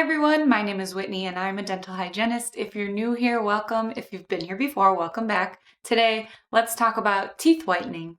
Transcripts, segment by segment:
everyone, my name is Whitney and I'm a dental hygienist. If you're new here, welcome. If you've been here before, welcome back. Today, let's talk about teeth whitening.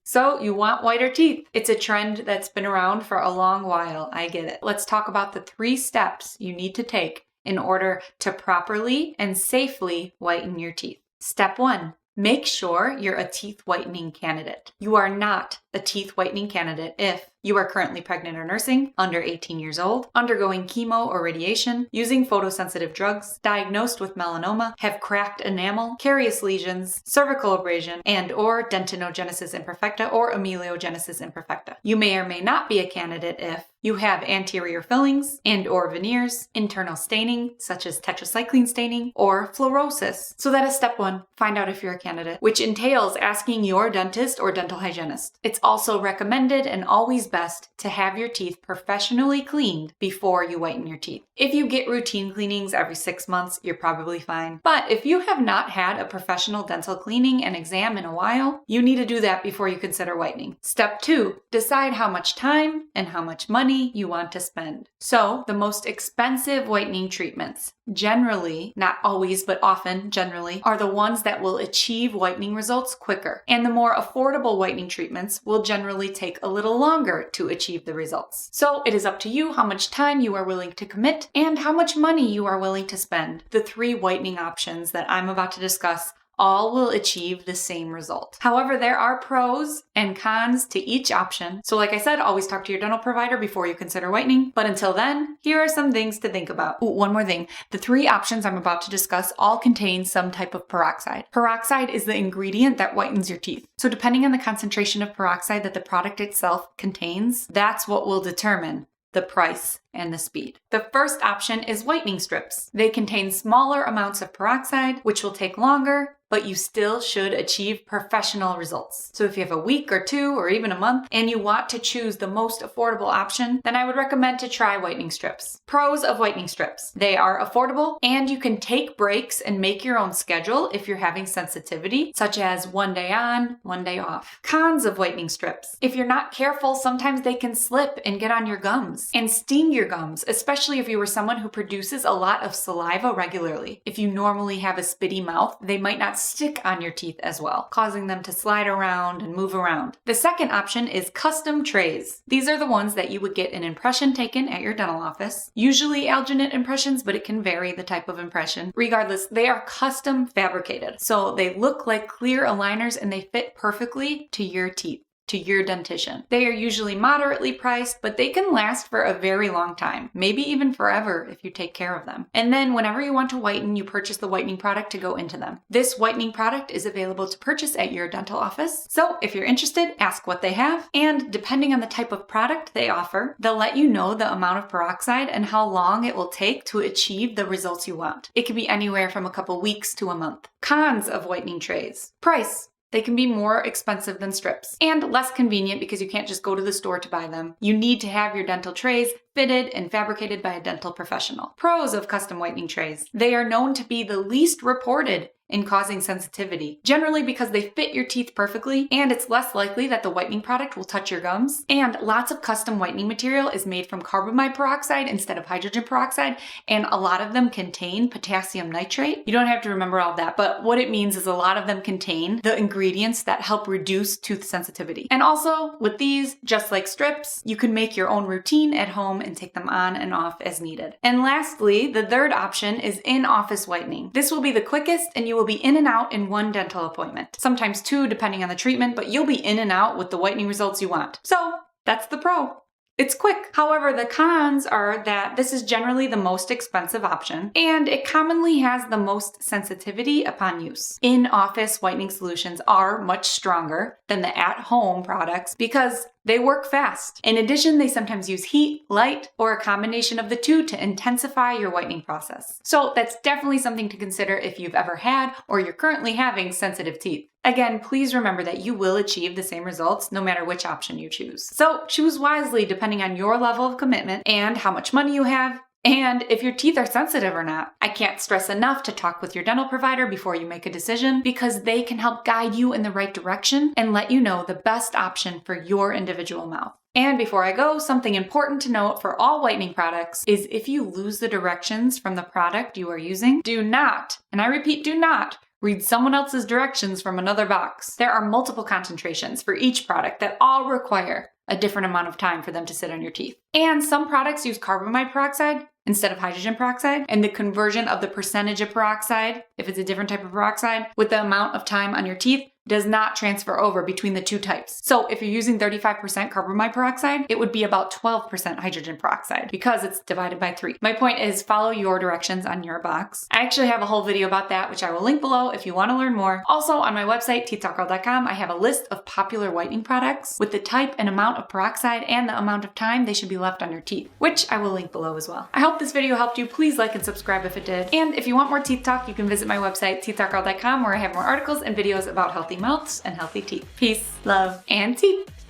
So you want whiter teeth. It's a trend that's been around for a long while. I get it. Let's talk about the 3 steps you need to take in order to properly and safely whiten your teeth. Step 1. Make sure you're a teeth whitening candidate. You are not a teeth whitening candidate if you are currently pregnant or nursing, under 18 years old, undergoing chemo or radiation, using photosensitive drugs, diagnosed with melanoma, have cracked enamel, carious lesions, cervical abrasion, and/or dentinogenesis imperfecta or ameliogenesis imperfecta. You may or may not be a candidate if you have anterior fillings and/or veneers, internal staining, such as tetracycline staining, or fluorosis. So that is step 1. Find out if you're a candidate, which entails asking your dentist or dental hygienist. It's also recommended and always best to have your teeth professionally cleaned before you whiten your teeth. If you get routine cleanings every 6 months, you're probably fine. But if you have not had a professional dental cleaning and exam in a while, you need to do that before you consider whitening. Step 2, decide how much time and how much money you want to spend. So the most expensive whitening treatments, generally, not always, but often, generally, are the ones that will achieve whitening results quicker. And the more affordable whitening treatments will generally take a little longer to achieve the results. So it is up to you how much time you are willing to commit and how much money you are willing to spend. The 3 whitening options that I'm about to discuss all will achieve the same result. However, there are pros and cons to each option. So like I said, always talk to your dental provider before you consider whitening. But until then, here are some things to think about. Ooh, one more thing. The 3 options I'm about to discuss all contain some type of peroxide. Peroxide is the ingredient that whitens your teeth. So depending on the concentration of peroxide that the product itself contains, that's what will determine the price and the speed. The first option is whitening strips. They contain smaller amounts of peroxide, which will take longer, but you still should achieve professional results. So if you have a week or 2 or even a month and you want to choose the most affordable option, then I would recommend to try whitening strips. Pros of whitening strips. They are affordable and you can take breaks and make your own schedule if you're having sensitivity, such as 1 day on, 1 day off. Cons of whitening strips. If you're not careful, sometimes they can slip and get on your gums and sting your gums, especially if you were someone who produces a lot of saliva regularly. If you normally have a spitty mouth, they might not stick on your teeth as well, causing them to slide around and move around. The second option is custom trays. These are the ones that you would get an impression taken at your dental office, usually alginate impressions, but it can vary the type of impression. Regardless, they are custom fabricated, so they look like clear aligners and they fit perfectly to your teeth, to your dentition. They are usually moderately priced, but they can last for a very long time, maybe even forever if you take care of them. And then whenever you want to whiten, you purchase the whitening product to go into them. This whitening product is available to purchase at your dental office. So if you're interested, ask what they have, and depending on the type of product they offer, they'll let you know the amount of peroxide and how long it will take to achieve the results you want. It can be anywhere from a couple weeks to a month. Cons of whitening trays. Price. They can be more expensive than strips and less convenient because you can't just go to the store to buy them. You need to have your dental trays fitted and fabricated by a dental professional. Pros of custom whitening trays. They are known to be the least reported in causing sensitivity, generally because they fit your teeth perfectly and it's less likely that the whitening product will touch your gums. And lots of custom whitening material is made from carbamide peroxide instead of hydrogen peroxide, and a lot of them contain potassium nitrate. You don't have to remember all of that, but what it means is a lot of them contain the ingredients that help reduce tooth sensitivity. And also with these, just like strips, you can make your own routine at home and take them on and off as needed. And lastly, the third option is in-office whitening. This will be the quickest and you will be in and out in 1 dental appointment. Sometimes 2 depending on the treatment, but you'll be in and out with the whitening results you want. So that's the pro. It's quick. However, the cons are that this is generally the most expensive option and it commonly has the most sensitivity upon use. In-office whitening solutions are much stronger than the at-home products because they work fast. In addition, they sometimes use heat, light, or a combination of the 2 to intensify your whitening process. So that's definitely something to consider if you've ever had or you're currently having sensitive teeth. Again, please remember that you will achieve the same results no matter which option you choose. So choose wisely depending on your level of commitment and how much money you have, and if your teeth are sensitive or not. I can't stress enough to talk with your dental provider before you make a decision because they can help guide you in the right direction and let you know the best option for your individual mouth. And before I go, something important to note for all whitening products is if you lose the directions from the product you are using, do not, and I repeat, do not, read someone else's directions from another box. There are multiple concentrations for each product that all require a different amount of time for them to sit on your teeth. And some products use carbamide peroxide instead of hydrogen peroxide, and the conversion of the percentage of peroxide, if it's a different type of peroxide, with the amount of time on your teeth does not transfer over between the two types. So if you're using 35% carbamide peroxide, it would be about 12% hydrogen peroxide because it's divided by 3. My point is follow your directions on your box. I actually have a whole video about that, which I will link below if you want to learn more. Also on my website, teethtalkgirl.com, I have a list of popular whitening products with the type and amount of peroxide and the amount of time they should be left on your teeth, which I will link below as well. I hope this video helped you. Please like and subscribe if it did. And if you want more teeth talk, you can visit my website, teethtalkgirl.com, where I have more articles and videos about healthy mouths and healthy teeth. Peace, love, and teeth.